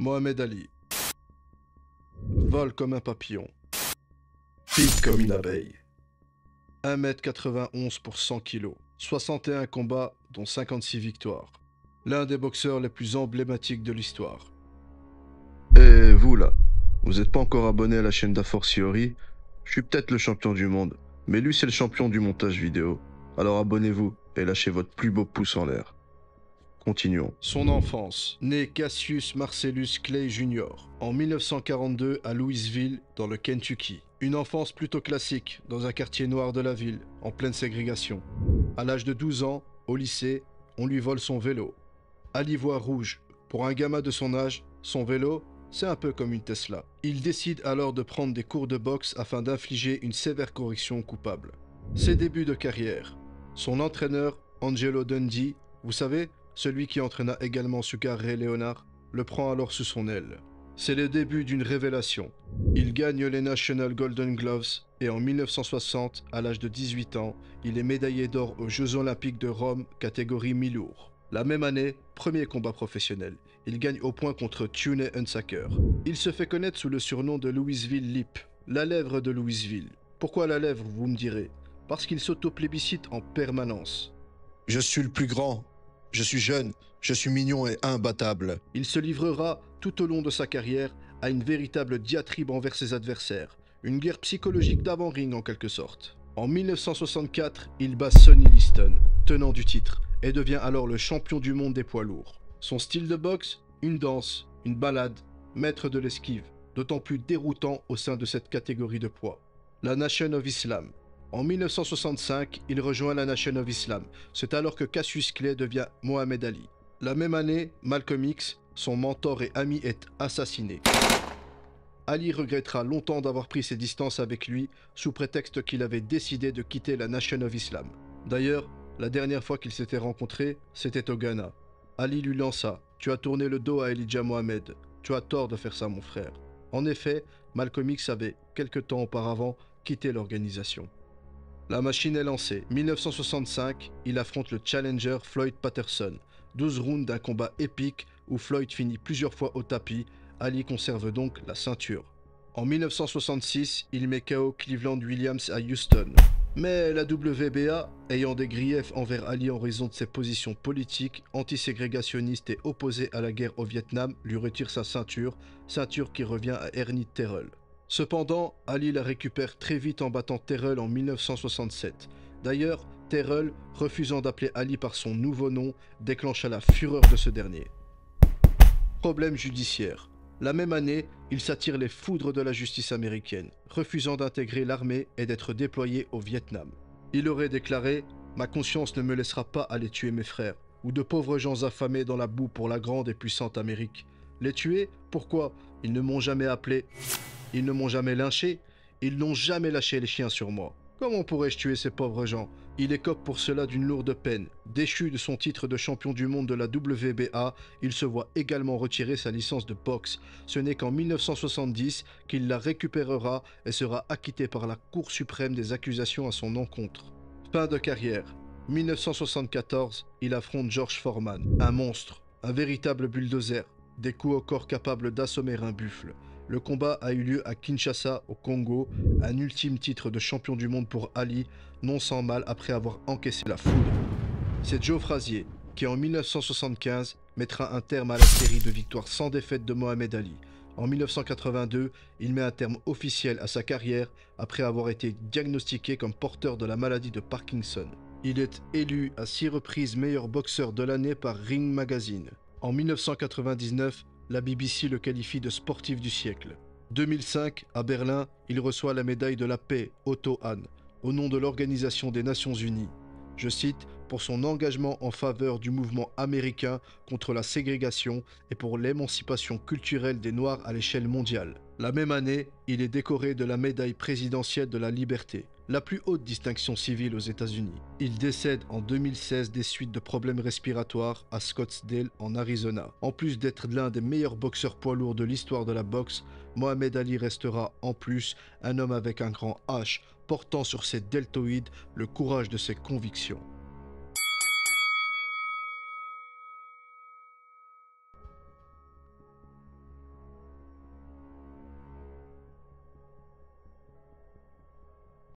Mohamed Ali. Vole comme un papillon. Pique comme une abeille. 1,91 m pour 100 kg. 61 combats, dont 56 victoires. L'un des boxeurs les plus emblématiques de l'histoire. Et vous là, vous n'êtes pas encore abonné à la chaîne d'Aforciori? Je suis peut-être le champion du monde, mais lui c'est le champion du montage vidéo. Alors abonnez-vous et lâchez votre plus beau pouce en l'air. Continuons. Son enfance, né Cassius Marcellus Clay Jr. en 1942 à Louisville, dans le Kentucky. Une enfance plutôt classique, dans un quartier noir de la ville, en pleine ségrégation. À l'âge de 12 ans, au lycée, on lui vole son vélo. Ali voit rouge. Pour un gamin de son âge, son vélo, c'est un peu comme une Tesla. Il décide alors de prendre des cours de boxe afin d'infliger une sévère correction au coupable. Ses débuts de carrière. Son entraîneur, Angelo Dundee, vous savez, celui qui entraîna également Sugar Ray Leonard, le prend alors sous son aile. C'est le début d'une révélation. Il gagne les National Golden Gloves et en 1960, à l'âge de 18 ans, il est médaillé d'or aux Jeux Olympiques de Rome, catégorie mi-lourd. La même année, premier combat professionnel. Il gagne au point contre Tune Hunsaker. Il se fait connaître sous le surnom de Louisville Lip, la lèvre de Louisville. Pourquoi la lèvre, vous me direz? Parce qu'il s'auto-plébiscite en permanence. Je suis le plus grand. Je suis jeune, je suis mignon et imbattable. Il se livrera, tout au long de sa carrière, à une véritable diatribe envers ses adversaires. Une guerre psychologique d'avant-ring en quelque sorte. En 1964, il bat Sonny Liston, tenant du titre, et devient alors le champion du monde des poids lourds. Son style de boxe, une danse, une balade, maître de l'esquive, d'autant plus déroutant au sein de cette catégorie de poids. La Nation of Islam. En 1965, il rejoint la Nation of Islam. C'est alors que Cassius Clay devient Mohamed Ali. La même année, Malcolm X, son mentor et ami, est assassiné. Ali regrettera longtemps d'avoir pris ses distances avec lui sous prétexte qu'il avait décidé de quitter la Nation of Islam. D'ailleurs, la dernière fois qu'ils s'étaient rencontrés, c'était au Ghana. Ali lui lança « Tu as tourné le dos à Elijah Mohamed. Tu as tort de faire ça, mon frère. » En effet, Malcolm X avait, quelque temps auparavant, quitté l'organisation. La machine est lancée. 1965, il affronte le challenger Floyd Patterson. 12 rounds d'un combat épique où Floyd finit plusieurs fois au tapis. Ali conserve donc la ceinture. En 1966, il met KO Cleveland Williams à Houston. Mais la WBA, ayant des griefs envers Ali en raison de ses positions politiques, antiségrégationnistes et opposées à la guerre au Vietnam, lui retire sa ceinture qui revient à Ernie Terrell. Cependant, Ali la récupère très vite en battant Terrell en 1967. D'ailleurs, Terrell, refusant d'appeler Ali par son nouveau nom, déclencha la fureur de ce dernier. Problème judiciaire. La même année, il s'attire les foudres de la justice américaine, refusant d'intégrer l'armée et d'être déployé au Vietnam. Il aurait déclaré « Ma conscience ne me laissera pas aller tuer mes frères, ou de pauvres gens affamés dans la boue pour la grande et puissante Amérique. Les tuer? Pourquoi? Ils ne m'ont jamais appelé. Ils ne m'ont jamais lynché. Ils n'ont jamais lâché les chiens sur moi. Comment pourrais-je tuer ces pauvres gens? » Il écope pour cela d'une lourde peine. Déchu de son titre de champion du monde de la WBA, il se voit également retirer sa licence de boxe. Ce n'est qu'en 1970 qu'il la récupérera et sera acquitté par la Cour suprême des accusations à son encontre. Fin de carrière. 1974, il affronte George Foreman, un monstre, un véritable bulldozer, des coups au corps capables d'assommer un buffle. Le combat a eu lieu à Kinshasa, au Congo, un ultime titre de champion du monde pour Ali, non sans mal après avoir encaissé la foudre. C'est Joe Frazier qui, en 1975, mettra un terme à la série de victoires sans défaite de Mohamed Ali. En 1982, il met un terme officiel à sa carrière après avoir été diagnostiqué comme porteur de la maladie de Parkinson. Il est élu à 6 reprises meilleur boxeur de l'année par Ring Magazine. En 1999, la BBC le qualifie de sportif du siècle. 2005, à Berlin, il reçoit la médaille de la paix Otto Hahn, au nom de l'Organisation des Nations Unies. Je cite, pour son engagement en faveur du mouvement américain contre la ségrégation et pour l'émancipation culturelle des Noirs à l'échelle mondiale. La même année, il est décoré de la médaille présidentielle de la liberté, la plus haute distinction civile aux États-Unis. Il décède en 2016 des suites de problèmes respiratoires à Scottsdale, en Arizona. En plus d'être l'un des meilleurs boxeurs poids lourds de l'histoire de la boxe, Mohamed Ali restera en plus un homme avec un grand H, portant sur ses deltoïdes le courage de ses convictions.